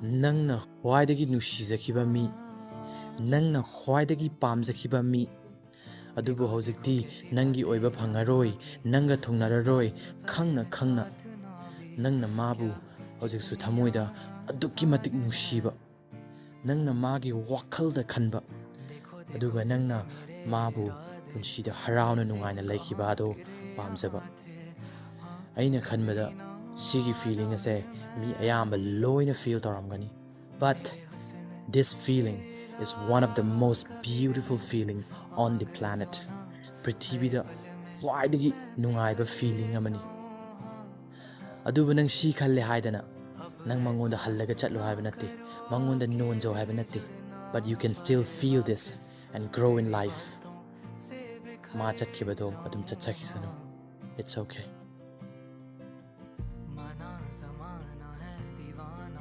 ꯅꯪꯅ ꯈ꯭ꯋꯥꯏꯗꯒꯤ ꯅꯨꯡꯁꯤꯖꯈꯤꯕ ꯃꯤ, ꯅꯪꯅ ꯈ꯭ꯋꯥꯏꯗꯒꯤ ꯄꯥꯝꯖꯈꯤꯕ ꯃꯤ, ꯑꯗꯨꯕꯨ ꯍꯧꯖꯤꯛꯇꯤ ꯅꯪꯒꯤ ꯑꯣꯏꯕ ꯐꯪꯉꯔꯣꯏ, ꯅꯪꯒ ꯊꯨꯡꯅꯔꯔꯣꯏ ꯈꯪꯅ ꯈꯪꯅ ꯅꯪꯅ ꯃꯥꯕꯨ ꯍꯧꯖꯤꯛꯁꯨ ꯊꯃꯣꯏꯗ ꯑꯗꯨꯛꯀꯤ ꯃꯇꯤꯛ ꯅꯨꯡꯁꯤꯕ, ꯅꯪꯅ ꯃꯥꯒꯤ ꯋꯥꯈꯜꯗ ꯈꯟꯕ, ꯑꯗꯨꯒ ꯅꯪꯅ ꯃꯥꯕꯨ ꯄꯨꯟꯁꯤꯗ ꯍꯔꯥꯎꯅ ꯅꯨꯡꯉꯥꯏꯅ ꯂꯩꯈꯤꯕ ꯑꯗꯣ ꯄꯥꯝꯖꯕ. ꯑꯩꯅ ꯈꯟꯕꯗ ꯁꯤꯒꯤ ꯐꯤꯂꯤꯡ ꯑꯁꯦ ꯃꯤ ꯑꯌꯥꯝꯕ ꯂꯣꯏꯅ ꯐꯤꯜ ꯇꯧꯔꯝꯒꯅꯤ. But this feeling is one of the most beautiful feeling on the planet. ꯄ꯭ꯔꯤꯊꯤꯕꯤꯗ ꯈ꯭ꯋꯥꯏꯗꯒꯤ ꯅꯨꯡꯉꯥꯏꯕ feeling amani. ꯑꯗꯨꯕꯨ ꯅꯪ ꯁꯤ ꯈꯜꯂꯦ ꯍꯥꯏꯗꯅ ꯅꯪ ꯃꯉꯣꯟꯗ ꯍꯜꯂꯒ ꯆꯠꯂꯣ ꯍꯥꯏꯕ ꯅꯠꯇꯦ, ꯃꯉꯣꯟꯗ ꯅꯣꯟꯖꯧ ꯍꯥꯏꯕ ꯅꯠꯇꯦ. But you can still feel this and grow in life. ꯃꯥ ꯆꯠꯈꯤꯕꯗꯣ ꯑꯗꯨꯝ ꯆꯠꯆꯈꯤꯁꯅꯨ. It's okay.